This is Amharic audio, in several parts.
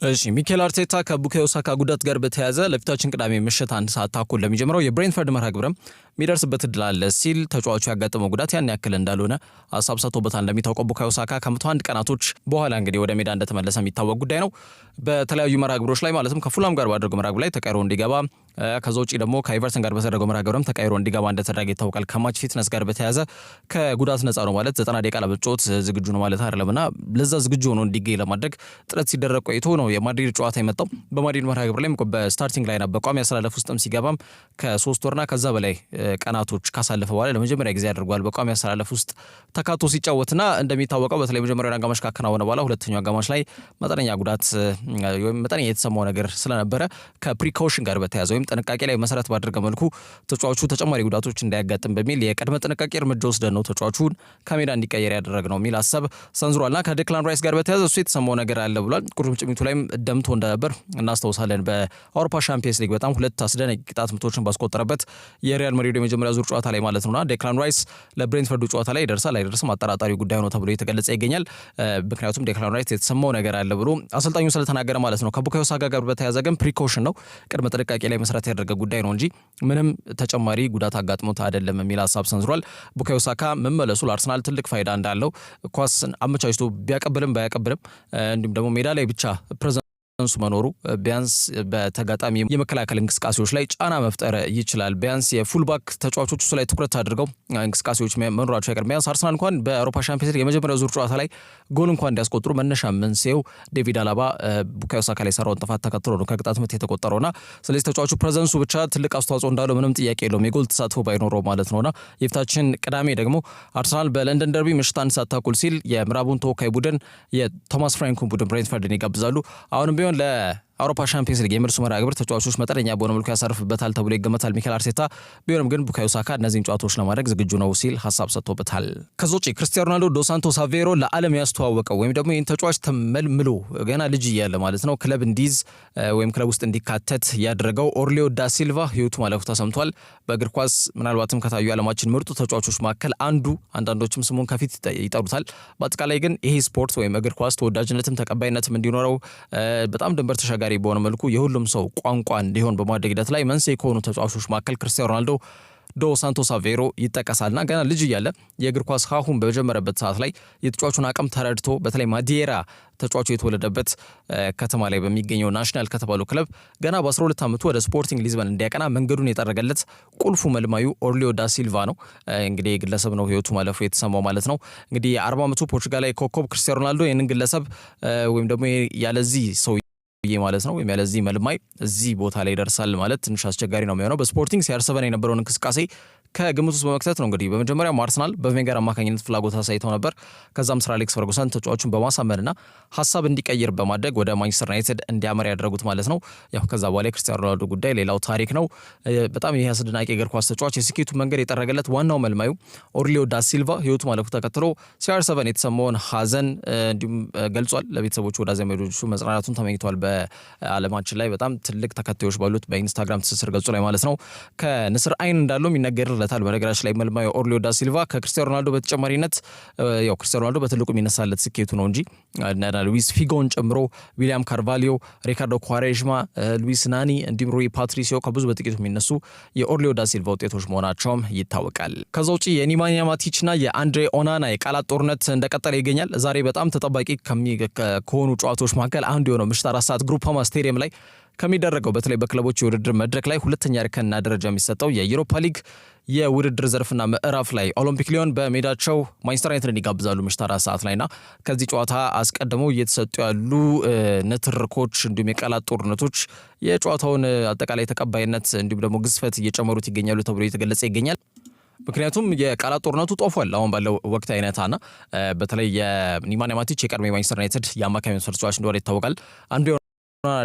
እሺ ሚኬል አርቴታ ከቡካዮ ሳካ ጉዳት ጋር በተያያዘ ለፊታችን ቅዳሜ ምሽት 1 ሰዓት ተኩል ለሚጀምረው የብሬንትፈርድ መርሃ ግብርም ሚደርስበት እድል አለ ሲል ተጫዋቹ ያጋጠመው ጉዳት ያን ያክል እንዳልሆነ ሐሳብ ሰጥቶበታል። እንደሚታወቀው ቡካዮ ሳካ ከ101 ቀናቶች በኋላ እንግዲህ ወደ ሜዳ እንደተመለሰ የሚታወቅ ጉዳይ ነው። በተለያዩ መርሃ ግብሮች ላይ ማለትም ከፉላም ጋር ባደረገው መርሃ ግብር ላይ ተቀይሮ እንዲገባ ከዛ ውጪ ደግሞ ከኤቨርተን ጋር በተደረገው መርሃ ግብርም ተቀይሮ እንዲገባ እንደተደረገ ይታወቃል። ከማች ፊትነስ ጋር በተያያዘ ከጉዳት ነፃ ነው ማለት 90 ደቂቃ ለመጫወት ዝግጁ ነው ማለት አይደለምና ለዛ ዝግጁ ሆኖ እንዲገኝ ለማድረግ ጥረት ሲደረግ ቆይቶ ነው የማድሪድ ጨዋታ የመጣው። በማድሪድ መርሃ ግብር ላይ በስታርቲንግ ላይን በቋሚ አሰላለፍ ውስጥም ሲገባም ከ3 ወርና ከዛ በላይ ቀናቶች ካሳለፈ በኋላ ለመጀመሪያ ጊዜ ያደርጓል በቋሚ አሰላለፍ ውስጥ ተካቶ ሲጫወትና እንደሚታወቀው በተለይ መጀመሪያው አጋማሽ ካከናወነ በኋላ ሁለተኛው አጋማሽ ላይ መጠነኛ ጉዳት ወይም መጠነኛ የተሰማው ነገር ስለነበረ ከፕሪካውሽን ጋር በተያያዘ ወይም ጥንቃቄ ላይ መሰረት ባደረገ መልኩ ተጫዋቹ ተጨማሪ ጉዳቶች እንዳያጋጥም በሚል የቅድመ ጥንቃቄ እርምጃ ወስደን ነው ተጫዋቹን ከሜዳ እንዲቀየር ያደረግነው የሚል ሐሳብ ሰንዝሯልና ከዴክላን ራይስ ጋር በተያያዘ እሱ የተሰማው ነገር አለ ብሏል። ቁርጭምጭሚቱ ላይም ደምቶ እንደነበር እናስታውሳለን። በአውሮፓ ሻምፒየንስ ሊግ በጣም ሁለት አስደናቂ ቅጣት ምቶችን ባስቆጠረበት የሪያል ማድሪድ የመጀመሪያ ዙር ጨዋታ ላይ ማለት ነውና ዴክላን ራይስ ለብሬንትፈርዱ ጨዋታ ላይ ይደርሳል አይደርስም አጠራጣሪ ጉዳይ ነው ተብሎ የተገለጸ ይገኛል። ምክንያቱም ዴክላን ራይስ የተሰማው ነገር አለ ብሎ አሰልጣኙ ስለተናገረ ማለት ነው። ከቡካዮ ሳካ ጋር በተያያዘ ግን ፕሪኮሽን ነው ቅድመ ጥንቃቄ ላይ መሰረት ያደረገ ጉዳይ ነው እንጂ ምንም ተጨማሪ ጉዳት አጋጥሞት አይደለም የሚል ሐሳብ ሰንዝሯል። ቡካዮ ሳካ መመለሱ ለአርሰናል ትልቅ ፋይዳ እንዳለው ኳስን አመቻችቶ ቢያቀብልም ባያቀብልም እንዲሁም ደግሞ ሜዳ ላይ ብቻ ፕሬዘንሱ መኖሩ ቢያንስ በተጋጣሚ የመከላከል እንቅስቃሴዎች ላይ ጫና መፍጠር ይችላል። ቢያንስ የፉልባክ ተጫዋቾች እሱ ላይ ትኩረት አድርገው እንቅስቃሴዎች መኖራቸው አይቀርም። ቢያንስ አርሰናል እንኳን በአውሮፓ ሻምፒዮንስ ሊግ የመጀመሪያው ዙር ጨዋታ ላይ ጎል እንኳን እንዲያስቆጥሩ መነሻ መንስኤው ዴቪድ አላባ ቡካዮ ሳካ ላይ ሰራውን ጥፋት ተከትሎ ነው ከቅጣት ምት የተቆጠረውና ስለዚህ ተጫዋቹ ፕሬዘንሱ ብቻ ትልቅ አስተዋጽኦ እንዳለው ምንም ጥያቄ የለውም የጎል ተሳትፎ ባይኖረው ማለት ነውና የፊታችን ቅዳሜ ደግሞ አርሰናል በለንደን ደርቢ ምሽት 1 ሰዓት ተኩል ሲል የምዕራቡን ተወካይ ቡድን የቶማስ ፍራንኩን ቡድን ብሬንትፈርድን ይጋብዛሉ። አሁንም ቢሆን ለአውሮፓ ሻምፒየንስ ሊግ የመልሱ መርሃ ግብር ተጫዋቾች መጠነኛ በሆነ መልኩ ያሳርፍበታል ተብሎ ይገመታል ሚኬል አርቴታ። ቢሆንም ግን ቡካዮ ሳካ እነዚህን ጨዋታዎች ለማድረግ ዝግጁ ነው ሲል ሐሳብ ሰጥቶበታል። ከዛ ውጪ ክርስቲያኖ ሮናልዶ ዶስ ሳንቶስ አቬሮ ለዓለም ያስተዋወቀው ወይም ደግሞ ይህን ተጫዋች ተመልምሎ ገና ልጅ እያለ ማለት ነው ክለብ እንዲይዝ ወይም ክለብ ውስጥ እንዲካተት ያደረገው ኦርሊዮ ዳ ሲልቫ ህይወቱ ማለፉ ተሰምቷል። በእግር ኳስ ምናልባትም ከታዩ ዓለማችን ምርጡ ተጫዋቾች መካከል አንዱ፣ አንዳንዶችም ስሙን ከፊት ይጠሩታል። በአጠቃላይ ግን ይሄ ስፖርት ወይም እግር ኳስ ተወዳጅነትም ተቀባይነትም እንዲኖረው በጣም ድንበር ተሻጋሪ በሆነ መልኩ የሁሉም ሰው ቋንቋ እንዲሆን በማድረግ ሂደት ላይ መንስኤ ከሆኑ ተጫዋቾች መካከል ክርስቲያኖ ሮናልዶ ዶስ ሳንቶስ አቬሮ ይጠቀሳልና ገና ልጅ እያለ የእግር ኳስ ሀሁን በጀመረበት ሰዓት ላይ የተጫዋቹን አቅም ተረድቶ በተለይ ማዲራ ተጫዋቹ የተወለደበት ከተማ ላይ በሚገኘው ናሽናል ከተባለው ክለብ ገና በ12 ዓመቱ ወደ ስፖርቲንግ ሊዝበን እንዲያቀና መንገዱን የጠረገለት ቁልፉ መልማዩ ኦርሊዮ ዳ ሲልቫ ነው። እንግዲህ ግለሰብ ነው ህይወቱ ማለፉ የተሰማው ማለት ነው። እንግዲህ የ40 ዓመቱ ፖርቹጋላዊ ኮከብ ክርስቲያኖ ሮናልዶ ይህንን ግለሰብ ወይም ደግሞ ያለዚህ ሰው ማለት ነው ወይም ያለዚህ መልማይ እዚህ ቦታ ላይ ይደርሳል ማለት ትንሽ አስቸጋሪ ነው የሚሆነው። በስፖርቲንግ ሲያርሰበን የነበረውን እንቅስቃሴ ከግምት ውስጥ በመክተት ነው እንግዲህ በመጀመሪያው አርሰናል በቬንገር አማካኝነት ፍላጎት አሳይተው ነበር። ከዛም ሰር አሌክስ ፈርጉሰን ተጫዋቹን በማሳመንና ሐሳብ እንዲቀይር በማድረግ ወደ ማንቸስተር ዩናይትድ እንዲያመራ ያደረጉት ማለት ነው። ያው ከዛ በኋላ የክርስቲያኖ ሮናልዶ ጉዳይ ሌላው ታሪክ ነው። በጣም ይሄ አስደናቂ እግር ኳስ ተጫዋች የስኬቱ መንገድ የጠረገለት ዋናው መልማዩ ኦርሊዮ ዳ ሲልቫ ህይወቱ ማለፉ ተከትሎ ሲያርሰበን የተሰማውን ሐዘን እንዲሁም ገልጿል። ለቤተሰቦቹ ወደ ዘመዶቹ መጽናናቱን ተመኝቷል። በዓለማችን ላይ በጣም ትልቅ ተከታዮች ባሉት በኢንስታግራም ትስስር ገጹ ላይ ማለት ነው ከንስር አይን እንዳለው ይነገርለታል። በነገራችን ላይ መልማዩ ኦርሊዮ ዳ ሲልቫ ከክርስቲያኖ ሮናልዶ በተጨማሪነት ያው ክርስቲያኖ ሮናልዶ በትልቁ የሚነሳለት ስኬቱ ነው እንጂ ሉዊስ ፊጎን ጨምሮ ዊሊያም ካርቫሊዮ፣ ሪካርዶ ኳሬዥማ፣ ሉዊስ ናኒ እንዲሁም ሩይ ፓትሪሲዮ ከብዙ በጥቂቱ የሚነሱ የኦርሊዮ ዳ ሲልቫ ውጤቶች መሆናቸውም ይታወቃል። ከዛ ውጪ የኒማንያ ማቲችና የአንድሬ ኦናና የቃላት ጦርነት እንደቀጠለ ይገኛል። ዛሬ በጣም ተጠባቂ ከሆኑ ጨዋታዎች መካከል አንዱ የሆነው ምሽት 4 ሰዓት ግሩፓማ ስቴዲየም ላይ ከሚደረገው በተለይ በክለቦች የውድድር መድረክ ላይ ሁለተኛ እርከንና ደረጃ የሚሰጠው የዩሮፓ ሊግ የውድድር ዘርፍና ምዕራፍ ላይ ኦሎምፒክ ሊዮን በሜዳቸው ማንቸስተር ዩናይትድን ይጋብዛሉ ምሽት 4 ሰዓት ላይና ከዚህ ጨዋታ አስቀድመው እየተሰጡ ያሉ ንትርኮች እንዲሁም የቃላት ጦርነቶች የጨዋታውን አጠቃላይ ተቀባይነት እንዲሁም ደግሞ ግዝፈት እየጨመሩት ይገኛሉ ተብሎ እየተገለጸ ይገኛል። ምክንያቱም የቃላት ጦርነቱ ጦፏል አሁን ባለው ወቅት አይነታና በተለይ የኒማንያ ማቲች የቀድሞ ማንቸስተር ዩናይትድ የአማካይ መስመር ተጫዋች እንደሆነ ይታወቃል። አንዱ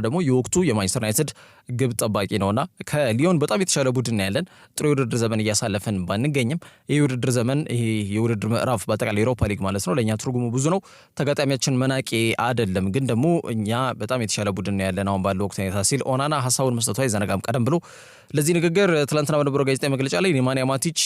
ደግሞ የወቅቱ የማንቸስተር ዩናይትድ ግብ ጠባቂ ነውና ከሊዮን በጣም የተሻለ ቡድን ያለን ጥሩ የውድድር ዘመን እያሳለፈን ባንገኝም ይህ የውድድር ዘመን ይሄ የውድድር ምዕራፍ በአጠቃላይ ዩሮፓ ሊግ ማለት ነው ለእኛ ትርጉሙ ብዙ ነው። ተጋጣሚያችን መናቄ አይደለም፣ ግን ደግሞ እኛ በጣም የተሻለ ቡድን ያለን አሁን ባለው ወቅት ሁኔታ ሲል ኦናና ሀሳቡን መስጠቱ አይዘነጋም። ቀደም ብሎ ለዚህ ንግግር ትላንትና በነበረው ጋዜጣዊ መግለጫ ላይ ኔማንያ ማቲች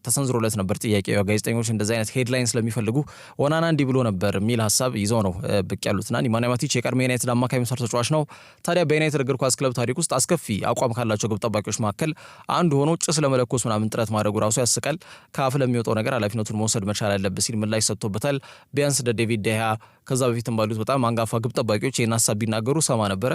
ተሰንዝሮለት ነበር ጥያቄ። ጋዜጠኞች እንደዚህ አይነት ሄድላይን ስለሚፈልጉ ኦናና እንዲህ ብሎ ነበር የሚል ሀሳብ ይዘው ነው ብቅ ያሉትና ኔማንያ ማቲች የቀድሞ ዩናይትድ አማካይ መስመር ተጫዋች ነው። ታዲያ በዩናይትድ እግር ኳስ ክለብ ታሪክ ውስጥ አስከፊ አቋም ካላቸው ግብ ጠባቂዎች መካከል አንዱ ሆኖ ጭስ ለመለኮስ ምናምን ጥረት ማድረጉ ራሱ ያስቃል። ከአፍ ለሚወጣው ነገር ኃላፊነቱን መውሰድ መቻል አለበት ሲል ምላሽ ሰጥቶበታል። ቢያንስ እንደ ዴቪድ ዴሃ ከዛ በፊትም ባሉት በጣም አንጋፋ ግብ ጠባቂዎች ይህን ሀሳብ ቢናገሩ ሰማ ነበረ።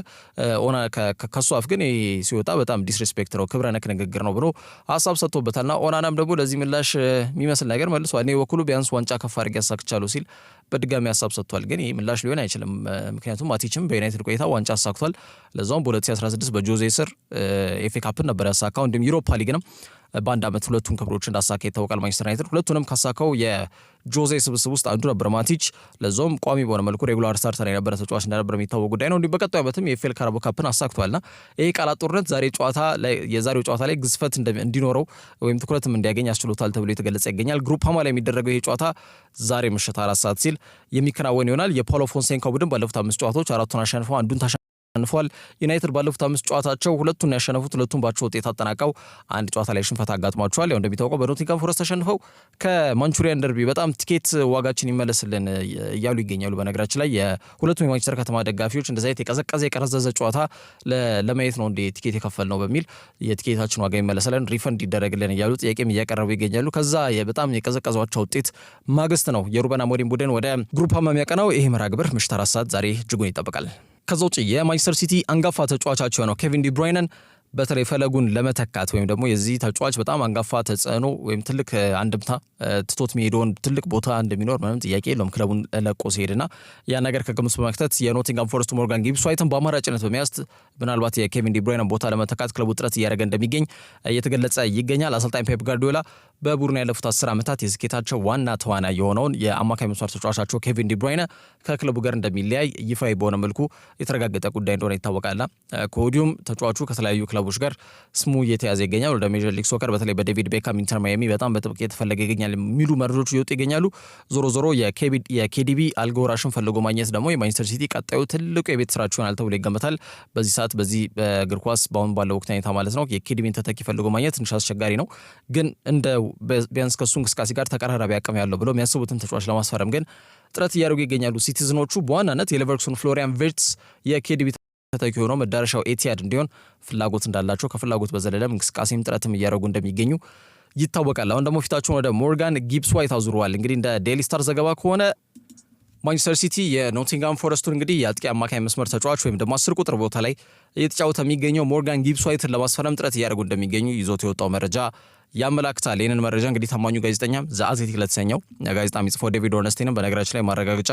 ከሱ አፍ ግን ሲወጣ በጣም ዲስሬስፔክት ነው፣ ክብረ ነክ ንግግር ነው ብሎ ሀሳብ ሰጥቶበታልና ኦናናም ደግሞ ለዚህ ምላሽ የሚመስል ነገር መልሷል። እኔ በኩሉ ቢያንስ ዋንጫ ከፍ አድርጌ ያሳክቻለሁ ሲል በድጋሚ ሀሳብ ሰጥቷል። ግን ይህ ምላሽ ሊሆን አይችልም፣ ምክንያቱም ማቲችም በዩናይትድ ቆይታ ዋንጫ አሳክቷል። ለዛውም በ2016 በጆዜ ስር ኤፍ ኤ ካፕን ነበር ያሳካው፣ እንዲሁም ዩሮፓ ሊግንም በአንድ ዓመት ሁለቱን ክብሮች እንዳሳካ ይታወቃል። ማንቸስተር ዩናይትድ ሁለቱንም ካሳካው የጆዜ ስብስብ ውስጥ አንዱ ነበር ማቲች። ለዛውም ቋሚ በሆነ መልኩ ሬጉላር ስታርተር የነበረ ተጫዋች እንደነበረ የሚታወቅ ጉዳይ ነው። እንዲሁም በቀጣዩ ዓመትም የኤፍኤል ካራቦ ካፕን አሳክቷልና ይህ ቃላት ጦርነት የዛሬው ጨዋታ ላይ ግዝፈት እንዲኖረው ወይም ትኩረትም እንዲያገኝ ያስችሎታል ተብሎ የተገለጸ ይገኛል። ግሩፕ ሀማ ላይ የሚደረገው ይህ ጨዋታ ዛሬ ምሽት 4 ሰዓት ሲል የሚከናወን ይሆናል። የፓውሎ ፎንሴካ ቡድን ባለፉት 5 ጨዋታዎች 4ቱን አሸንፈው አንዱን ተሸንፏል። ዩናይትድ ባለፉት 5 ጨዋታቸው ሁለቱን ያሸነፉት፣ ሁለቱን ባቸው ውጤት አጠናቀው አንድ ጨዋታ ላይ ሽንፈት አጋጥሟቸዋል። ያው እንደሚታወቀው በኖቲንግሃም ፎረስት ተሸንፈው ከማንቹሪያን ደርቢ በጣም ቲኬት ዋጋችን ይመለስልን እያሉ ይገኛሉ። በነገራችን ላይ የሁለቱም የማንቸስተር ከተማ ደጋፊዎች እንደዚህ አይነት የቀዘቀዘ የቀረዘዘ ጨዋታ ለማየት ነው እንዴ ቲኬት የከፈል ነው በሚል የቲኬታችን ዋጋ ይመለስልን ሪፈንድ ይደረግልን እያሉ ጥያቄም እያቀረቡ ይገኛሉ። ከዛ በጣም የቀዘቀዟቸው ውጤት ማግስት ነው የሩበን አሞሪም ቡድን ወደ ግሩፕ ሀማ የሚያቀናው። ይሄ መርሃ ግብር ምሽት 4 ሰዓት ዛሬ እጅጉን ይጠበቃል። ከዛ ውጭ የማንቸስተር ሲቲ አንጋፋ ተጫዋቻቸው ነው ኬቪን ዲ ብሩይነን በተለይ ፈለጉን ለመተካት ወይም ደግሞ የዚህ ተጫዋች በጣም አንጋፋ ተጽዕኖ ወይም ትልቅ አንድምታ ትቶት የሚሄደውን ትልቅ ቦታ እንደሚኖር ምንም ጥያቄ የለውም ክለቡን ለቆ ሲሄድና ያ ነገር ከግምት በመክተት የኖቲንግሃም ፎረስቱ ሞርጋን ጊብስ ዋይትን በአማራጭነት በመያዝ ምናልባት የኬቪን ዲ ብሩይነን ቦታ ለመተካት ክለቡ ጥረት እያደረገ እንደሚገኝ እየተገለጸ ይገኛል። አሰልጣኝ ፔፕ ጋርዲዮላ በቡድኑ ያለፉት 10 ዓመታት የስኬታቸው ዋና ተዋናይ የሆነውን የአማካይ መስመር ተጫዋቻቸው ኬቪን ዲ ብሩይነ ከክለቡ ጋር እንደሚለያይ ይፋዊ በሆነ መልኩ የተረጋገጠ ጉዳይ እንደሆነ ይታወቃልና ከወዲሁም ተጫዋቹ ከተለያዩ ክለቦች ጋር ስሙ እየተያዘ ይገኛል። ወደ ሜጀር ሊግ ሶከር በተለይ በዴቪድ ቤካም ኢንተር ማያሚ በጣም በጥብቅ የተፈለገ ይገኛል የሚሉ መረጃዎች እየወጡ ይገኛሉ። ዞሮ የኬዲቢ አልጎራሽን ፈልጎ ማግኘት ደግሞ የማንቸስተር ሲቲ ቀጣዩ ትልቁ የቤት ስራቸው ይሆናል ተብሎ ይገመታል። በዚህ ሰዓት በዚህ በእግር ኳስ በአሁን ባለው ወቅት ሁኔታ ማለት ነው የኬዲቢን ተተኪ ፈልጎ ማግኘት ትንሽ አስቸጋሪ ነው። ግን እንደ ቢያንስ ከሱ እንቅስቃሴ ጋር ተቀራራቢ አቅም ያለው ብለው የሚያስቡትን ተጫዋች ለማስፈረም ግን ጥረት እያደረጉ ይገኛሉ። ሲቲዝኖቹ በዋናነት የሌቨርኩሰን ፍሎሪያን ቪርትስ የኬዲቢ ተተኪ ሆኖ መዳረሻው ኤቲያድ እንዲሆን ፍላጎት እንዳላቸው ከፍላጎት በዘለለም እንቅስቃሴም ጥረትም እያደረጉ እንደሚገኙ ይታወቃል። አሁን ደግሞ ፊታቸውን ወደ ሞርጋን ጊብስ ዋይት አዙረዋል። እንግዲህ እንደ ዴይሊ ስታር ዘገባ ከሆነ ማንቸስተር ሲቲ የኖቲንግሃም ፎረስቱን እንግዲህ የአጥቂ አማካይ መስመር ተጫዋች ወይም ደግሞ 10 ቁጥር ቦታ ላይ እየተጫወተ የሚገኘው ሞርጋን ጊብስ ዋይትን ለማስፈረም ጥረት እያደረጉ እንደሚገኙ ይዞት የወጣው መረጃ ያመላክታል። ይህንን መረጃ እንግዲህ ታማኙ ጋዜጠኛ ዘ አትሌቲክ ለተሰኘው ጋዜጣ የሚጽፈው ዴቪድ ኦርነስቲንም በነገራችን ላይ ማረጋገጫ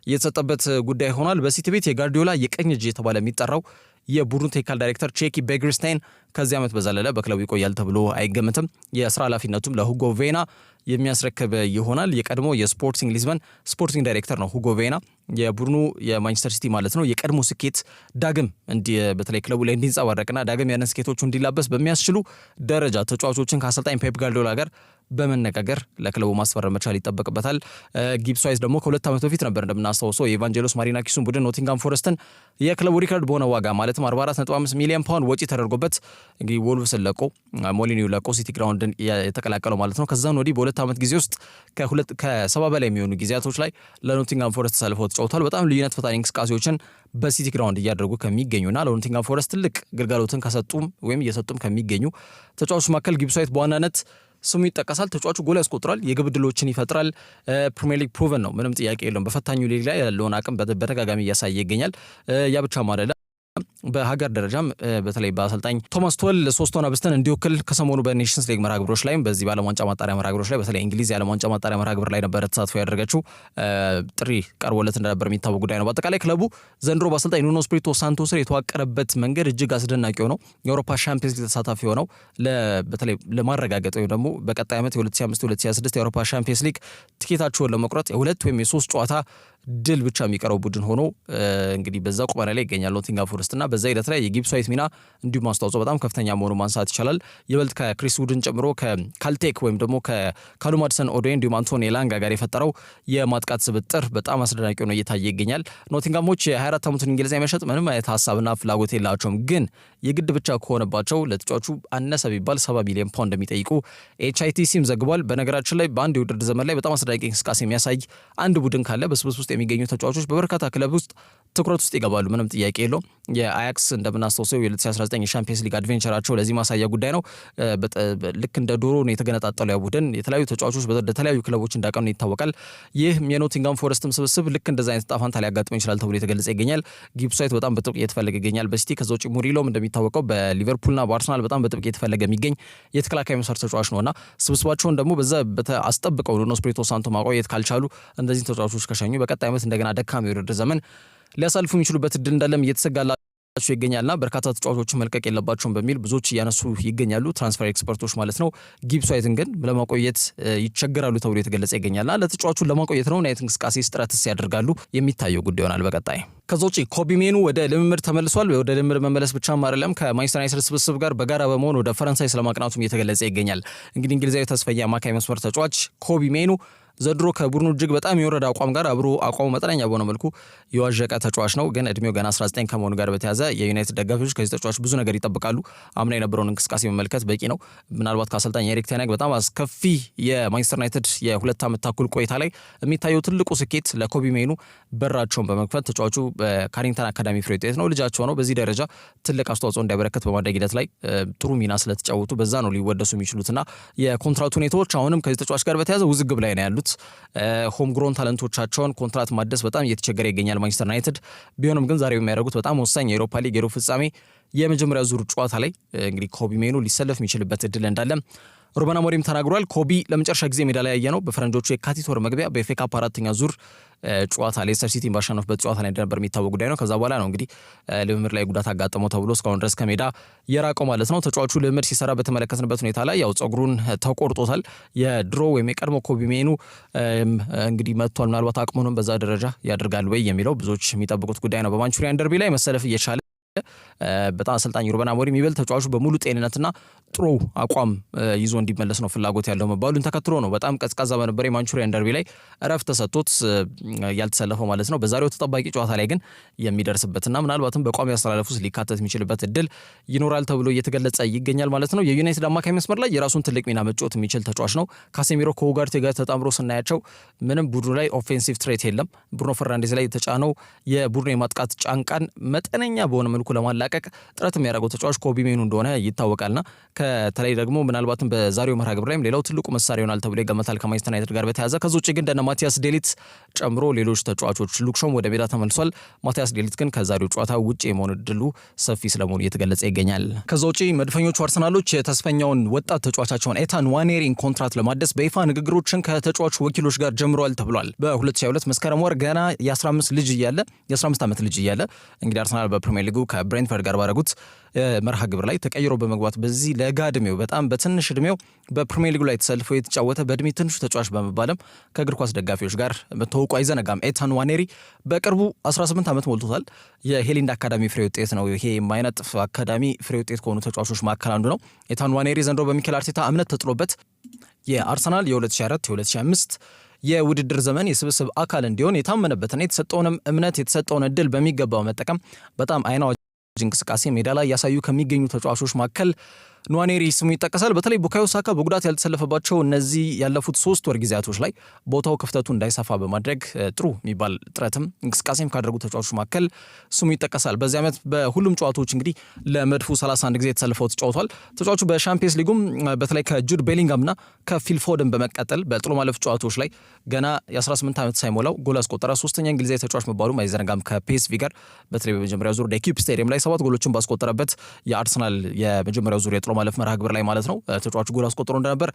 እየተሰጠበት ጉዳይ ሆኗል። በሲቲ ቤት የጋርዲዮላ የቀኝ እጅ የተባለ የሚጠራው የቡድኑ ቴክኒካል ዳይሬክተር ቼኪ ቤግርስታይን ከዚህ ዓመት በዘለለ በክለቡ ይቆያል ተብሎ አይገምትም። የስራ ኃላፊነቱም ለሁጎ ቬና የሚያስረክብ ይሆናል። የቀድሞ የስፖርቲንግ ሊዝበን ስፖርቲንግ ዳይሬክተር ነው ሁጎ ቬና። የቡድኑ የማንቸስተር ሲቲ ማለት ነው የቀድሞ ስኬት ዳግም በተለይ ክለቡ ላይ እንዲንጸባረቅና ዳግም ያንን ስኬቶቹ እንዲላበስ በሚያስችሉ ደረጃ ተጫዋቾችን ከአሰልጣኝ ፔፕ ጋርዲዮላ ጋር በመነጋገር ለክለቡ ማስፈረም መቻል ይጠበቅበታል። ጊብስ ዋይት ደግሞ ከ2 ዓመት በፊት ነበር እንደምናስታውሰው የኢቫንጀሎስ ማሪናኪሱን ቡድን ኖቲንግሃም ፎረስትን የክለቡ ሪከርድ በሆነ ዋጋ ማለትም 44.5 ሚሊዮን ፓውንድ ወጪ ተደርጎበት እንግዲህ ወልቭስን ለቆ ሞሊኒው ለቆ ሲቲ ግራውንድን የተቀላቀለው ማለት ነው። ከዛን ወዲህ በ2 ዓመት ጊዜ ውስጥ ከ70 በላይ የሚሆኑ ጊዜያቶች ላይ ለኖቲንግሃም ፎረስት ተሰልፈው ተጫውተዋል። በጣም ልዩነት ፈጣሪ እንቅስቃሴዎችን በሲቲ ግራውንድ እያደረጉ ከሚገኙና ለኖቲንግሃም ፎረስት ትልቅ ግልጋሎትን ከሰጡም ወይም እየሰጡም ከሚገኙ ተጫዋቾች መካከል ጊብስ ዋይት በዋናነት ስሙ ይጠቀሳል። ተጫዋቹ ጎል ያስቆጥራል፣ የግብ ዕድሎችን ይፈጥራል። ፕሪሚየር ሊግ ፕሩቨን ነው፣ ምንም ጥያቄ የለውም። በፈታኙ ሊግ ላይ ያለውን አቅም በተደጋጋሚ እያሳየ ይገኛል። ያ ብቻም አይደለም፣ በሀገር ደረጃም በተለይ በአሰልጣኝ ቶማስ ቱኸል 3 ነብስትን እንዲወክል ከሰሞኑ በኔሽንስ ሊግ መርሃ ግብሮች ላይም በዚህ በዓለም ዋንጫ ማጣሪያ መርሃ ግብሮች ላይ በተለይ እንግሊዝ የዓለም ዋንጫ ማጣሪያ መርሃ ግብር ላይ ነበረ ተሳትፎ ያደረገችው። ጥሪ ቀርቦለት እንደነበር የሚታወቅ ጉዳይ ነው። በአጠቃላይ ክለቡ ዘንድሮ በአሰልጣኝ ኑኖ ስፒሪቶ ሳንቶ ስር የተዋቀረበት መንገድ እጅግ አስደናቂ ሆነው የአውሮፓ ሻምፒየንስ ሊግ ተሳታፊ ሆነው በተለይ ለማረጋገጥ ወይም ደግሞ በቀጣይ ዓመት የ2025-2026 የአውሮፓ ሻምፒየንስ ሊግ ቲኬታቸውን ለመቁረጥ የ2 ወይም የ3 ጨዋታ ድል ብቻ የሚቀረው ቡድን ሆኖ እንግዲህ በዛ ቁመና ላይ ይገኛል ኖቲንግሃም ፎረስት እና በዛ ሂደት ላይ የጊብስ ዋይት ሚና እንዲሁም አስተዋጽኦ በጣም ከፍተኛ መሆኑ ማንሳት ይቻላል። ይበልጥ ከክሪስ ውድን ጨምሮ ከካልቴክ ወይም ደግሞ ከካሉም ሃድሰን-ኦዶይ እንዲሁም አንቶኒ ኤላንጋ ጋር የፈጠረው የማጥቃት ስብጥር በጣም አስደናቂ ሆኖ እየታየ ይገኛል። ኖቲንግሃሞች የ24 ዓመቱን እንግሊዛዊ መሸጥ ምንም አይነት ሀሳብና ፍላጎት የላቸውም፣ ግን የግድ ብቻ ከሆነባቸው ለተጫዋቹ አነሰ ቢባል 70 ሚሊዮን ፓውንድ እንደሚጠይቁ HITCም ዘግቧል። በነገራችን ላይ በአንድ የውድድር ዘመን ላይ በጣም አስደናቂ እንቅስቃሴ የሚያሳይ አንድ ቡድን ካለ በስብስብ ውስጥ የሚገኙ ተጫዋቾች በበርካታ ክለብ ውስጥ ትኩረት ውስጥ ይገባሉ። ምንም ጥያቄ የለውም። የአያክስ እንደምናስታውሰው የ2019 የሻምፒየንስ ሊግ አድቬንቸራቸው ለዚህ ማሳያ ጉዳይ ነው። ልክ እንደ ዶሮ ነው የተገነጣጠሉ ያ ቡድን የተለያዩ ተጫዋቾች በተለያዩ ክለቦች እንዳቀኑ ይታወቃል። ይህ የኖቲንግሃም ፎረስትም ስብስብ ልክ እንደዛ አይነት ዕጣ ፈንታ ሊያጋጥመው ይችላል ተብሎ የተገለጸ ይገኛል። ጊብስ ዋይት በጣም በጥብቅ እየተፈለገ ይገኛል በሲቲ። ከዛ ውጭ ሙሪሎም እንደሚታወቀው በሊቨርፑልና በአርሰናል በጣም በጥብቅ እየተፈለገ የሚገኝ የተከላካይ መስመር ተጫዋች ነውና ስብስባቸውን ደግሞ በዛ አስጠብቀው ኑኖ ስፒሪቶ ሳንቶ ማቆየት ካልቻሉ እንደዚህ ተጫዋቾች ከሸኙ በቀጣይ ዓመት እንደገና ደካማ የውድድር ዘመን ሊያሳልፉ የሚችሉበት እድል እንዳለም እየተሰጋላቸው ይገኛልና በርካታ ተጫዋቾችን መልቀቅ የለባቸውም በሚል ብዙዎች እያነሱ ይገኛሉ፣ ትራንስፈር ኤክስፐርቶች ማለት ነው። ጊብስ ዋይትን ግን ለማቆየት ይቸገራሉ ተብሎ የተገለጸ ይገኛልና ለተጫዋቹን ለማቆየት ነው ናይት እንቅስቃሴ ጥረትስ ያደርጋሉ የሚታየው ጉዳይ ይሆናል በቀጣይ። ከዛ ውጪ ኮቢ ሜኑ ወደ ልምምድ ተመልሷል። ወደ ልምምድ መመለስ ብቻም አይደለም ከማንቸስተር ዩናይትድ ስብስብ ጋር በጋራ በመሆን ወደ ፈረንሳይ ስለማቅናቱም እየተገለጸ ይገኛል። እንግዲህ እንግሊዛዊ ተስፈኛ አማካይ መስመር ተጫዋች ኮቢ ሜኑ ዘድሮ ከቡድኑ እጅግ በጣም የወረደ አቋም ጋር አብሮ አቋሙ መጠነኛ በሆነ መልኩ የዋዠቀ ተጫዋች ነው። ግን እድሜው ገና 19 ከመሆኑ ጋር በተያዘ የዩናይትድ ደጋፊዎች ከዚህ ተጫዋች ብዙ ነገር ይጠብቃሉ። አምና የነበረውን እንቅስቃሴ መመልከት በቂ ነው። ምናልባት ከአሰልጣኝ ኤሪክ ቴን ሃግ በጣም አስከፊ የማንቸስተር ዩናይትድ የ2 ዓመት ተኩል ቆይታ ላይ የሚታየው ትልቁ ስኬት ለኮቢ ሜኑ በራቸውን በመክፈት ተጫዋቹ በካሪንግተን አካዳሚ ፍሬ ውጤት ነው፣ ልጃቸው ነው። በዚህ ደረጃ ትልቅ አስተዋጽኦ እንዲያበረከት በማድረግ ሂደት ላይ ጥሩ ሚና ስለተጫወቱ በዛ ነው ሊወደሱ የሚችሉትና የኮንትራክት ሁኔታዎች አሁንም ከዚህ ተጫዋች ጋር በተያዘ ውዝግብ ላይ ነው ያሉት። ሆም ግሮን ታለንቶቻቸውን ኮንትራት ማደስ በጣም እየተቸገረ ይገኛል ማንቸስተር ዩናይትድ። ቢሆንም ግን ዛሬ የሚያደርጉት በጣም ወሳኝ የአውሮፓ ሊግ የሩብ ፍጻሜ የመጀመሪያ ዙር ጨዋታ ላይ እንግዲህ ኮቢ ሜኑ ሊሰለፍ የሚችልበት እድል እንዳለ ሩበን አሞሪም ተናግሯል። ኮቢ ለመጨረሻ ጊዜ ሜዳ ላይ ያየ ነው በፈረንጆቹ የካቲት ወር መግቢያ በኤፍኤ ካፕ 4ኛ ዙር ጨዋታ ሌስተር ሲቲን ባሸነፈበት ጨዋታ ላይ እንደነበር የሚታወቅ ጉዳይ ነው። ከዛ በኋላ ነው እንግዲህ ልምምድ ላይ ጉዳት አጋጠመው ተብሎ እስካሁን ድረስ ከሜዳ የራቀው ማለት ነው። ተጫዋቹ ልምምድ ሲሰራ በተመለከትንበት ሁኔታ ላይ ያው ጸጉሩን ተቆርጦታል። የድሮ ወይም የቀድሞ ኮቢ ሜኑ እንግዲህ መጥቷል። ምናልባት አቅሙንም በዛ ደረጃ ያደርጋል ወይ የሚለው ብዙዎች የሚጠብቁት ጉዳይ ነው። በማንቹሪያን ደርቢ ላይ መሰለፍ እየቻለ በጣም አሰልጣኝ ሩበን አሞሪም ይበልጥ ተጫዋቹ በሙሉ ጤንነትና ጥሩ አቋም ይዞ እንዲመለስ ነው ፍላጎት ያለው መባሉን ተከትሎ ነው በጣም ቀዝቃዛ በነበረ የማንቹሪያን ደርቢ ላይ እረፍት ተሰጥቶት ያልተሰለፈው ማለት ነው። በዛሬው ተጠባቂ ጨዋታ ላይ ግን የሚደርስበትና ምናልባትም በቋሚ አስተላለፍ ውስጥ ሊካተት የሚችልበት እድል ይኖራል ተብሎ እየተገለጸ ይገኛል ማለት ነው። የዩናይትድ አማካይ መስመር ላይ የራሱን ትልቅ ሚና መጫወት የሚችል ተጫዋች ነው። ካሴሚሮ ከኡጋርቴ ጋር ተጣምሮ ስናያቸው ምንም ቡድኑ ላይ ኦፌንሲቭ ትሬት የለም። ብሩኖ ፈርናንዴዝ ላይ የተጫነው የቡድኑ የማጥቃት ጫንቃን መጠነኛ በሆነ መልኩ ለማላቀቅ ጥረት የሚያደርገው ተጫዋች ኮቢ ሜኑ እንደሆነ ይታወቃልና ከተለይ ደግሞ ምናልባትም በዛሬው መርሃ ግብር ላይም ሌላው ትልቁ መሳሪያ ይሆናል ተብሎ ይገመታል ከማንቸስተር ዩናይትድ ጋር በተያዘ። ከዛ ውጭ ግን እንደነ ማቲያስ ዴሊት ጨምሮ ሌሎች ተጫዋቾች ሉክሾም ወደ ሜዳ ተመልሷል። ማቲያስ ዴሊት ግን ከዛሬው ጨዋታ ውጭ የመሆን እድሉ ሰፊ ስለመሆኑ እየተገለጸ ይገኛል። ከዛ ውጭ መድፈኞቹ አርሰናሎች የተስፈኛውን ወጣት ተጫዋቻቸውን ኤታን ዋኔሪን ኮንትራት ለማደስ በይፋ ንግግሮችን ከተጫዋቹ ወኪሎች ጋር ጀምረዋል ተብሏል። በ2022 መስከረም ወር ገና የ15 ዓመት ልጅ እያለ እንግዲህ አርሰናል በፕሪሚየር ሊጉ ከብሬንትፈርድ ጋር ባደረጉት መርሃ ግብር ላይ ተቀይሮ በመግባት በዚህ ለጋ እድሜው በጣም በትንሽ እድሜው በፕሪሚየር ሊጉ ላይ ተሰልፎ የተጫወተ በእድሜ ትንሹ ተጫዋች በመባልም ከእግር ኳስ ደጋፊዎች ጋር ተዋውቆ አይዘነጋም። ኤታን ዋኔሪ በቅርቡ 18 ዓመት ሞልቶታል። የሄሊንድ አካዳሚ ፍሬ ውጤት ነው። ይሄ የማይነጥፍ አካዳሚ ፍሬ ውጤት ከሆኑ ተጫዋቾች መካከል አንዱ ነው። ኤታን ዋኔሪ ዘንድሮ በሚኬል አርቴታ እምነት ተጥሎበት የአርሰናል የ2004 የ2005 የውድድር ዘመን የስብስብ አካል እንዲሆን የታመነበትና የተሰጠውንም እምነት የተሰጠውን እድል በሚገባው መጠቀም በጣም አይናው እንቅስቃሴ ሜዳ ላይ ያሳዩ ከሚገኙ ተጫዋቾች መካከል ንዋኔሪ ስሙ ይጠቀሳል። በተለይ ቡካዮ ሳካ በጉዳት ያልተሰለፈባቸው እነዚህ ያለፉት 3 ወር ጊዜያቶች ላይ ቦታው ክፍተቱ እንዳይሰፋ በማድረግ ጥሩ የሚባል ጥረትም እንቅስቃሴም ካደረጉ ተጫዋቾች መካከል ስሙ ይጠቀሳል። በዚህ ዓመት በሁሉም ጨዋታዎች እንግዲህ ለመድፉ 31 ጊዜ ተሰልፈው ተጫውቷል። ተጫዋቹ በሻምፒየንስ ሊጉም በተለይ ከጁድ ቤሊንጋምና ከፊል ፎደን በመቀጠል በጥሎ ማለፍ ጨዋታዎች ላይ ገና የ18 ዓመት ሳይሞላው ጎል አስቆጠረ። 3ኛ እንግሊዛዊ ተጫዋች መባሉም አይዘነጋም። ከፒኤስቪ ጋር በተለይ በመጀመሪያው ዙር ዴኪፕ ስታዲየም ላይ 7 ጎሎችን ባስቆጠረበት የአርሰናል የመጀመሪያው ዙር የጥሎ ማለፍ መርሃ ግብር ላይ ማለት ነው ተጫዋቹ ጎል አስቆጥሮ እንደነበር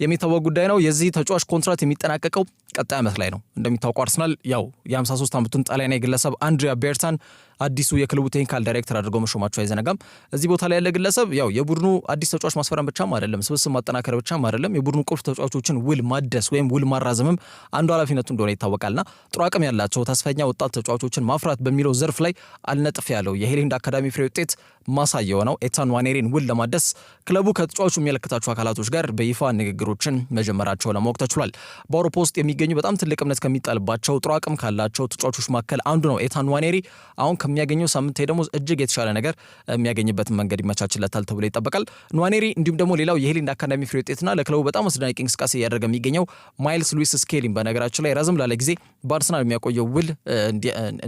የሚታወቅ ጉዳይ ነው። የዚህ ተጫዋች ኮንትራት የሚጠናቀቀው ቀጣይ ዓመት ላይ ነው። እንደሚታወቀው አርሰናል ያው የ53 ዓመቱን ጣሊያናዊ ግለሰብ አንድሪያ ቤርታን አዲሱ የክለቡ ቴክኒካል ዳይሬክተር አድርገው መሾማቸው አይዘነጋም። እዚህ ቦታ ላይ ያለ ግለሰብ ያው የቡድኑ አዲስ ተጫዋች ማስፈረም ብቻም አይደለም፣ ስብስብ ማጠናከር ብቻም አይደለም፣ የቡድኑ ቁልፍ ተጫዋቾችን ውል ማደስ ወይም ውል ማራዘምም አንዱ ኃላፊነቱ እንደሆነ ይታወቃልና ጥሩ አቅም ያላቸው ተስፈኛ ወጣት ተጫዋቾችን ማፍራት በሚለው ዘርፍ ላይ አልነጥፍ ያለው የሄሊንድ አካዳሚ ፍሬ ውጤት ማሳየው ነው። ኤታን ንዋኔሪን ውል ለማደስ ክለቡ ከተጫዋቹ የሚመለከታቸው አካላቶች ጋር በይፋ ንግግሮችን መጀመራቸው ለማወቅ ተችሏል። በአውሮፓ ውስጥ የሚገኙ በጣም ትልቅ እምነት ከሚጣልባቸው ጥሩ አቅም ካላቸው ተጫዋቾች መካከል አንዱ ነው ኤታን ንዋኔሪ። አሁን ከሚያገኘው ሳምንታዊ ደሞዝ እጅግ የተሻለ ነገር የሚያገኝበትን መንገድ ይመቻችለታል ተብሎ ይጠበቃል። ንዋኔሪ እንዲሁም ደግሞ ሌላው የሄሊንድ አካዳሚ ፍሬ ውጤትና ለክለቡ በጣም አስደናቂ እንቅስቃሴ እያደረገ የሚገኘው ማይልስ ሉዊስ ስኬሊን በነገራችን ላይ ረዘም ላለ ጊዜ በአርሰናል የሚያቆየው ውል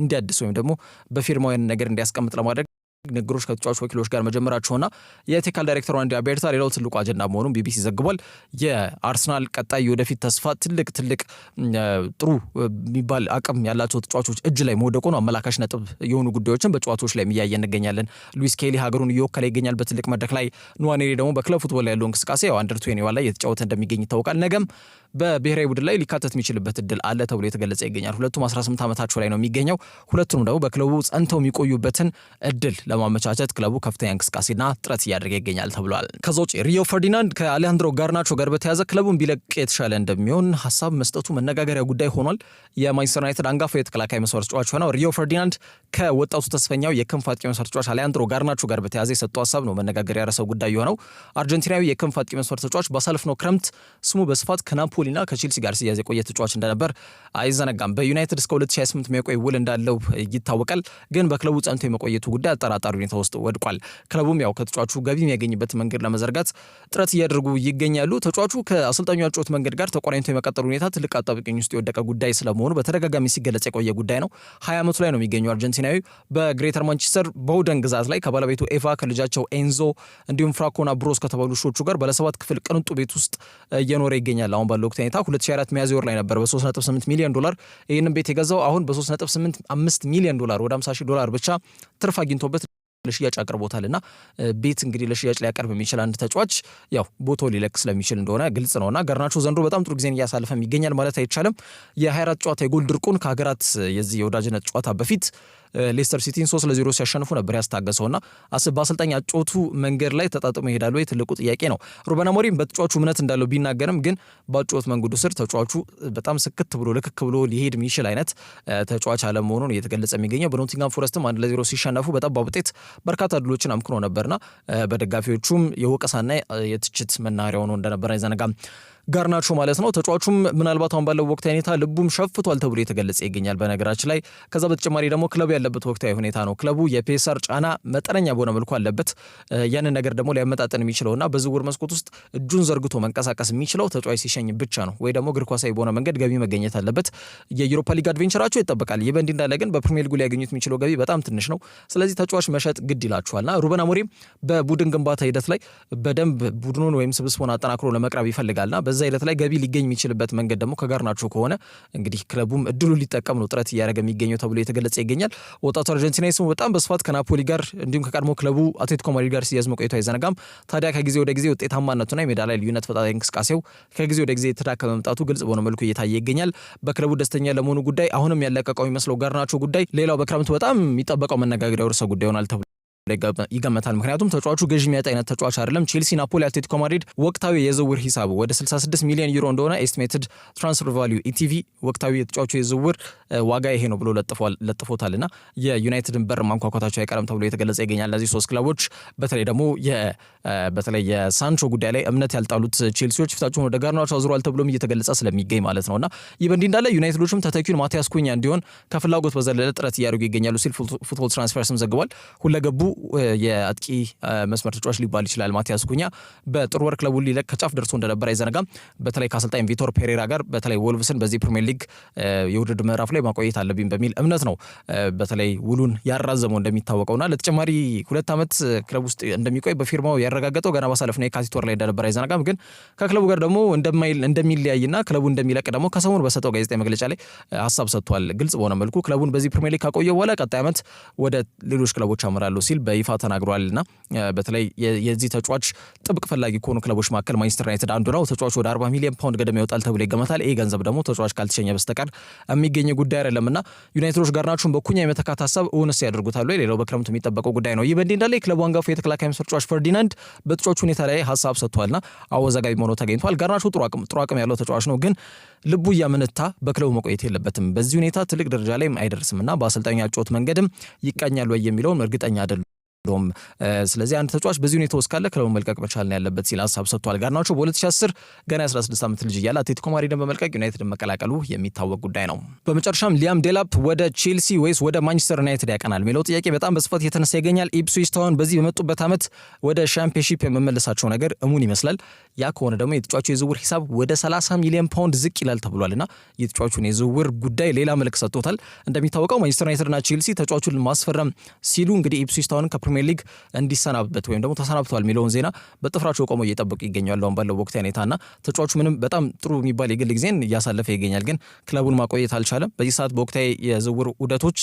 እንዲያድስ ወይም ደግሞ በፊርማው ነገር እንዲያስቀምጥ ለማድረግ ንግግሮች ከተጫዋች ወኪሎች ጋር መጀመራቸውና የቴክኒካል ዳይሬክተሩ አንዲ አቤርታ ሌላው ትልቁ አጀንዳ መሆኑን ቢቢሲ ዘግቧል። የአርሰናል ቀጣይ ወደፊት ተስፋ ትልቅ ጥሩ የሚባል አቅም ያላቸው ተጫዋቾች እጅ ላይ መውደቁ ነው። አመላካሽ ነጥብ የሆኑ ጉዳዮችን በጨዋታዎች ላይ እያየ እንገኛለን። ሉዊስ ኬሊ ሀገሩን እየወከለ ይገኛል በትልቅ መድረክ ላይ። ንዋኔሪ ደግሞ በክለብ ፉትቦል ላይ ያለው እንቅስቃሴ ያው አንደር 21 ላይ የተጫወተ እንደሚገኝ ይታወቃል። ነገም በብሔራዊ ቡድን ላይ ሊካተት የሚችልበት እድል አለ ተብሎ የተገለጸ ይገኛል። ሁለቱም 18 ዓመታቸው ላይ ነው የሚገኘው። ሁለቱም ደግሞ በክለቡ ጸንተው የሚቆዩበትን እድል ለማመቻቸት ክለቡ ከፍተኛ እንቅስቃሴና ጥረት እያደረገ ይገኛል ተብሏል። ከዛ ውጪ ሪዮ ፈርዲናንድ ከአሌሃንድሮ ጋርናቾ ጋር በተያዘ ክለቡን ቢለቅ የተሻለ እንደሚሆን ሀሳብ መስጠቱ መነጋገሪያ ጉዳይ ሆኗል። የማንቸስተር ዩናይትድ አንጋፋው የተከላካይ መስመር ተጫዋች ሆነው ሪዮ ፈርዲናንድ ከወጣቱ ተስፈኛው የክንፍ አጥቂ መስመር ተጫዋች አሌሃንድሮ ጋርናቾ ጋር በተያዘ የሰጠው ሀሳብ ነው መነጋገሪያ ርዕሰ ጉዳይ የሆነው። አርጀንቲናዊ የክንፍ አጥቂ መስመር ተጫዋች ባሳለፍነው ክረምት ስሙ በስፋት ከናፖሊና ከቼልሲ ጋር ሲያዝ የቆየ ተጫዋች እንደነበር አይዘነጋም። በዩናይትድ እስከ 2028 የሚያቆይ ውል እንዳለው ይታወቃል። ግን በክለቡ ጸንቶ የመቆየቱ ጉዳይ አጠራጣሪ ሁኔታ ውስጥ ወድቋል። ክለቡም ያው ከተጫዋቹ ገቢ የሚያገኝበት መንገድ ለመዘርጋት ጥረት እያደረጉ ይገኛሉ። ተጫዋቹ ከአሰልጣኙ ያጫወት መንገድ ጋር ተቆራኝቶ የመቀጠሉ ሁኔታ ትልቅ አጣብቂኝ ውስጥ የወደቀ ጉዳይ ስለመሆኑ በተደጋጋሚ ሲገለጽ የቆየ ጉዳይ ነው። 20 ዓመቱ ላይ ነው የሚገኘው አርጀንቲናዊ በግሬተር ማንቸስተር በውደን ግዛት ላይ ከባለቤቱ ኤቫ ከልጃቸው ኤንዞ እንዲሁም ፍራኮና ብሮስ ከተባሉ ሾቹ ጋር ባለ7 ክፍል ቅንጡ ቤት ውስጥ እየኖረ ይገኛል። አሁን ባለው ወቅት ሁኔታ 2024 ሚያዝያ ወር ላይ ነበር በ3.8 ሚሊዮን ዶላር ይህንን ቤት የገዛው። አሁን በ3.85 ሚሊዮን ዶላር ወደ 50 ሺህ ዶላር ብቻ ትርፍ አግኝቶበት ለሽያጭ አቅርቦታልና ቤት እንግዲህ ለሽያጭ ሊያቀርብ የሚችል አንድ ተጫዋች ያው ቦታው ሊለቅ ስለሚችል እንደሆነ ግልጽ ነውና ጋርናቾ ዘንድሮ በጣም ጥሩ ጊዜን እያሳለፈ ይገኛል ማለት አይቻልም። የ24 ጨዋታ የጎል ድርቁን ከሀገራት የዚህ የወዳጅነት ጨዋታ በፊት ሌስተር ሲቲን 3-0 ሲያሸንፉ ነበር ያስታገሰውና በአሰልጣኝ አጫወቱ መንገድ ላይ ተጣጥሞ ይሄዳሉ ወይ ትልቁ ጥያቄ ነው። ሩበን አሞሪም በተጫዋቹ እምነት እንዳለው ቢናገርም ግን በአጫወት መንገዱ ስር ተጫዋቹ በጣም ስክት ብሎ ልክክ ብሎ ሊሄድ የሚችል አይነት ተጫዋች አለመሆኑን እየተገለጸ የሚገኘው። በኖቲንጋም ፎረስትም 1-0 ሲሸነፉ በጠባብ ውጤት በርካታ ድሎችን አምክኖ ነበርና በደጋፊዎቹም የወቀሳና የትችት መናኸሪያ ሆኖ እንደነበር አይዘነጋም። ጋርናቾ ማለት ነው። ተጫዋቹም ምናልባት አሁን ባለው ወቅታዊ ሁኔታ ልቡም ሸፍቷል ተብሎ የተገለጸ ይገኛል በነገራችን ላይ። ከዛ በተጨማሪ ደግሞ ክለቡ ያለበት ወቅታዊ ሁኔታ ነው። ክለቡ የፔሳር ጫና መጠነኛ በሆነ መልኩ አለበት። ያንን ነገር ደግሞ ሊያመጣጠን የሚችለውና በዝውውር መስኮት ውስጥ እጁን ዘርግቶ መንቀሳቀስ የሚችለው ተጫዋች ሲሸኝ ብቻ ነው፣ ወይ ደግሞ እግር ኳሳዊ በሆነ መንገድ ገቢ መገኘት አለበት። የዩሮፓ ሊግ አድቬንቸራቸው ይጠበቃል። ይህ በእንዲህ እንዳለ ግን በፕሪሚየር ሊጉ ሊያገኙት የሚችለው ገቢ በጣም ትንሽ ነው። ስለዚህ ተጫዋች መሸጥ ግድ ይላቸዋልና ሩበን አሞሪም በቡድን ግንባታ ሂደት ላይ በደንብ ቡድኑን ወይም ስብስቡን አጠናክሮ ለመቅረብ ይፈልጋልና በዛ ሂደት ላይ ገቢ ሊገኝ የሚችልበት መንገድ ደግሞ ከጋርናቾ ከሆነ እንግዲህ ክለቡም እድሉ ሊጠቀም ነው ጥረት እያደረገ የሚገኘው ተብሎ የተገለጸ ይገኛል። ወጣቱ አርጀንቲናዊ ስሙ በጣም በስፋት ከናፖሊ ጋር እንዲሁም ከቀድሞ ክለቡ አትሌቲኮ ማድሪድ ጋር ሲያዝ መቆየቱ አይዘነጋም። ታዲያ ከጊዜ ወደ ጊዜ ውጤታማነቱና የሜዳ ላይ ልዩነት ፈጣሪ እንቅስቃሴው ከጊዜ ወደ ጊዜ የተዳከመ መምጣቱ ግልጽ በሆነ መልኩ እየታየ ይገኛል። በክለቡ ደስተኛ ለመሆኑ ጉዳይ አሁንም ያለቀቀው የሚመስለው ጋርናቾ ጉዳይ ሌላው በክረምቱ በጣም የሚጠበቀው መነጋገሪያው ርዕሰ ጉዳይ ይሆናል ተብሎ ይገመታል። ምክንያቱም ተጫዋቹ ገዥ የሚያጣ አይነት ተጫዋች አይደለም። ቼልሲ፣ ናፖሊ፣ አትሌቲኮ ማድሪድ ወቅታዊ የዝውውር ሂሳቡ ወደ 66 ሚሊዮን ዩሮ እንደሆነ ኤስቲሜትድ ትራንስፈር ቫልዩ ኢቲቪ ወቅታዊ የተጫዋቹ የዝውውር ዋጋ ይሄ ነው ብሎ ለጥፎታልና የዩናይትድን በር ማንኳኳታቸው አይቀርም ተብሎ የተገለጸ ይገኛል። እነዚህ ሶስት ክለቦች በተለይ ደግሞ በተለይ የሳንቾ ጉዳይ ላይ እምነት ያልጣሉት ቼልሲዎች ፊታቸውን ወደ ጋርናቾ አዙረዋል ተብሎም እየተገለጸ ስለሚገኝ ማለት ነውና ይህ በእንዲህ እንዳለ ዩናይትዶችም ተተኪውን ማቲያስ ኩኛ እንዲሆን ከፍላጎት በዘለለ ጥረት እያደረጉ ይገኛሉ ሲል ፉትቦል ትራንስፈርስም ዘግቧል። ሁለገቡ የአጥቂ መስመር ተጫዋች ሊባል ይችላል ማቲያስ ኩኛ በጥር ወር ክለቡን ሊለቅ ከጫፍ ደርሶ እንደነበር አይዘነጋም። በተለይ ከአሰልጣኝ ቪቶር ፔሬራ ጋር በተለይ ወልቭስን በዚህ ፕሪሚየር ሊግ የውድድር ምዕራፍ ላይ ማቆየት አለብኝ በሚል እምነት ነው በተለይ ውሉን ያራዘመው እንደሚታወቀውና ለተጨማሪ 2 ዓመት ክለብ ውስጥ እንደሚቆይ በፊርማው ያረጋገጠው ገና ባሳለፍነው የካቲት ወር ላይ እንደነበር አይዘነጋም። ግን ከክለቡ ጋር ደግሞ እንደሚለያይና ክለቡ እንደሚለቅ ደግሞ ከሰሞኑ በሰጠው ጋዜጣዊ መግለጫ ላይ ሀሳብ ሰጥቷል። ግልጽ በሆነ መልኩ ክለቡን በዚህ ፕሪሚየር ሊግ ካቆየ በኋላ ቀጣይ ዓመት ወደ ሌሎች ክለቦች አመራለሁ ሲል በይፋ ተናግሯልና በተለይ የዚህ ተጫዋች ጥብቅ ፈላጊ ከሆኑ ክለቦች መካከል ማንቸስተር ዩናይትድ አንዱ ነው። ተጫዋቹ ወደ 40 ሚሊዮን ፓውንድ ገደማ ይወጣል ተብሎ ይገመታል። ይሄ ገንዘብ ደግሞ ተጫዋች ካልተሸኘ በስተቀር የሚገኝ ጉዳይ አይደለምና ዩናይትዶች ጋርናቾን በኩኛ የመተካት ሀሳብ እውንስ ያደርጉታል ወይ? ሌላው በክረምቱ የሚጠበቀው ጉዳይ ነው። ይህ በእንዲህ እንዳለ የክለቡ አንጋፋ የተከላካይ መስመር ተጫዋች ፈርዲናንድ በተጫዋቹ ሁኔታ ላይ ሀሳብ ሰጥቷልና አወዛጋቢ ሆኖ ተገኝቷል። ጋርናቾ ጥሩ አቅም ያለው ተጫዋች ነው፣ ግን ልቡ እያመነታ በክለቡ መቆየት የለበትም። በዚህ ሁኔታ ትልቅ ደረጃ ላይ አይደርስምና በአሰልጣኝ አጨዋወት መንገድም ይቃኛል ወይ የሚለውን እርግጠኛ አይደለም። ስለዚህ አንድ ተጫዋች በዚህ ሁኔታ ውስጥ ካለ ክለቡን መልቀቅ መቻል ነው ያለበት ሲል ሀሳብ ሰጥቷል። ጋርናቾ በ2010 ገና 16 ዓመት ልጅ እያለ አትሌቲኮ ማድሪድን በመልቀቅ ዩናይትድን መቀላቀሉ የሚታወቅ ጉዳይ ነው። በመጨረሻም ሊያም ዴላፕ ወደ ቼልሲ ወይስ ወደ ማንቸስተር ዩናይትድ ያቀናል የሚለው ጥያቄ በጣም በስፋት እየተነሳ ይገኛል። ኢፕስዊች ታውን በዚህ በመጡበት ዓመት ወደ ሻምፒዮንሺፕ የመመለሳቸው ነገር እሙን ይመስላል። ያ ከሆነ ደግሞ የተጫዋቹ የዝውውር ሂሳብ ወደ 30 ሚሊዮን ፓውንድ ዝቅ ይላል ተብሏልና የተጫዋቹን የዝውውር ጉዳይ ሌላ መልክ ሰጥቶታል። እንደሚታወቀው ማንቸስተር ዩናይትድና ቼልሲ ተጫዋቹን ማስፈረም ሲሉ እንግዲህ ኢፕስዊች ታውን ከፕሪሚየር ሊግ እንዲሰናበት ወይም ደግሞ ተሰናብቷል የሚለውን ዜና በጥፍራቸው ቆመው እየጠበቁ ይገኛሉ። አሁን ባለው ወቅታዊ ሁኔታና ተጫዋቹ ምንም በጣም ጥሩ የሚባል የግል ጊዜን እያሳለፈ ይገኛል፣ ግን ክለቡን ማቆየት አልቻለም። በዚህ ሰዓት በወቅታዊ የዝውውር ዑደቶች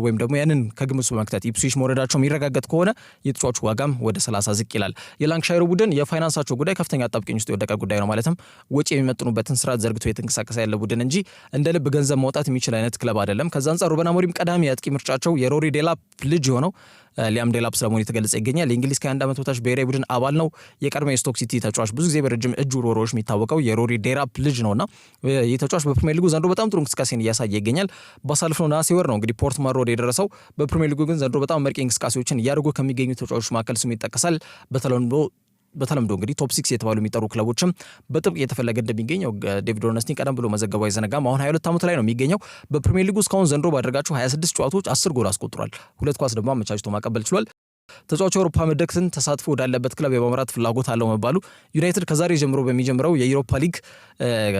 ወይም ደግሞ ያንን ከግምት በመክተት ኢፕስዊች መውረዳቸው የሚረጋገጥ ከሆነ የተጫዋቹ ዋጋም ወደ 30 ዝቅ ይላል። የላንክሻየሩ ቡድን የፋይናንሳቸው ጉዳይ ከፍተኛ አጣብቂኝ ውስጥ የወደቀ ጉዳይ ነው። ማለትም ወጪ የሚመጥኑበትን ስርዓት ዘርግቶ የተንቀሳቀሰ ያለ ቡድን እንጂ እንደ ልብ ገንዘብ ማውጣት የሚችል አይነት ክለብ አይደለም። ከዛ አንጻር ሩበን አሞሪም ቀዳሚ የአጥቂ ምርጫቸው የሮሪ ዴላፕ ልጅ የሆነው ሊያም ዴላፕ ስለመሆኑ የተገለጸ ይገኛል። የእንግሊዝ ከ21 ዓመት በታች ብሔራዊ ቡድን አባል ነው። የቀድሞ የስቶክ ሲቲ ተጫዋች፣ ብዙ ጊዜ በረጅም እጅ ውርወራዎች የሚታወቀው የሮሪ ዴላፕ ልጅ ነውና ይህ ተጫዋች በፕሪሚየር ሊጉ ዘንድሮ በጣም ጥሩ እንቅስቃሴን እያሳየ ይገኛል። ባሳለፍነው ነሐሴ ወር ነው እንግዲህ ፖርትማን ሮድ የደረሰው። በፕሪሚየር ሊጉ ግን ዘንድሮ በጣም መርቂ እንቅስቃሴዎችን እያደረጉ ከሚገኙ ተጫዋቾች መካከል ስሙ ይጠቀሳል። በተለምዶ እንግዲህ ቶፕ 6 የተባሉ የሚጠሩ ክለቦችም በጥብቅ እየተፈለገ እንደሚገኘው ዴቪድ ኦርነስቲን ቀደም ብሎ መዘገቡ አይዘነጋም። አሁን 22 ዓመቱ ላይ ነው የሚገኘው። በፕሪሚየር ሊጉ እስካሁን ዘንድሮ ባደረጋቸው 26 ጨዋታዎች 10 ጎል አስቆጥሯል። 2 ኳስ ደግሞ አመቻችቶ ማቀበል ችሏል። ተጫዋቹ የአውሮፓ መድረክን ተሳትፎ ወዳለበት ክለብ የማምራት ፍላጎት አለው መባሉ ዩናይትድ ከዛሬ ጀምሮ በሚጀምረው የዩሮፓ ሊግ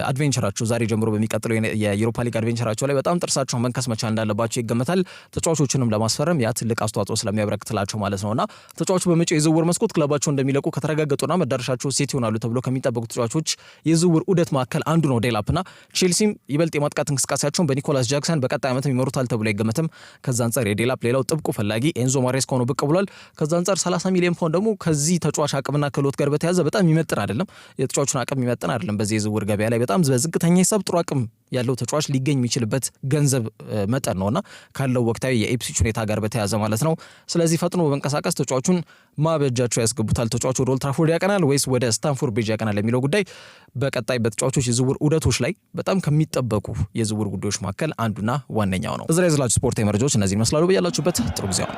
አድቬንቸራቸው ዛሬ ጀምሮ በሚቀጥለው የዩሮፓ ሊግ አድቬንቸራቸው ላይ በጣም ጥርሳቸው መንከስ መቻል እንዳለባቸው ይገመታል። ተጫዋቾችንም ለማስፈረም ያ ትልቅ አስተዋጽኦ ስለሚያበረክትላቸው ማለት ነውና ተጫዋቹ በመጪው የዝውውር መስኮት ክለባቸው እንደሚለቁ ከተረጋገጡና መዳረሻቸው ሴት ይሆናሉ ተብሎ ከሚጠበቁ ተጫዋቾች የዝውውር ዑደት መካከል አንዱ ነው ዴላፕና ቼልሲም ይበልጥ የማጥቃት እንቅስቃሴያቸውን በኒኮላስ ጃክሰን በቀጣይ ዓመት ይመሩታል ተብሎ አይገመትም። ከዛ አንጻር የዴላፕ ሌላው ጥብቁ ፈላጊ ኤንዞ ማሬስካ ሆኖ ብቅ ብሏል። ከዛ አንጻር 30 ሚሊዮን ፓውንድ ደግሞ ከዚህ ተጫዋች አቅምና ክህሎት ጋር በተያያዘ በጣም የሚመጥን አይደለም። የተጫዋቹን አቅም የሚመጥን አይደለም። በዚህ የዝውውር ገበያ ላይ በጣም በዝቅተኛ ሂሳብ ጥሩ አቅም ያለው ተጫዋች ሊገኝ የሚችልበት ገንዘብ መጠን ነውና ካለው ወቅታዊ የኢፕስዊች ሁኔታ ጋር በተያያዘ ማለት ነው። ስለዚህ ፈጥኖ በመንቀሳቀስ ተጫዋቹን ማበጃቸው ያስገቡታል። ተጫዋቹ ወደ ኦልድ ትራፎርድ ያቀናል ወይስ ወደ ስታንፎርድ ብሪጅ ያቀናል የሚለው ጉዳይ በቀጣይ በተጫዋቾች የዝውውር ዑደቶች ላይ በጣም ከሚጠበቁ የዝውውር ጉዳዮች መካከል አንዱና ዋነኛው ነው። እዚህ ላይ ያላችሁ ስፖርታዊ መረጃዎች እነዚህ ይመስላሉ። በያላችሁበት ጥሩ ጊዜ ነው።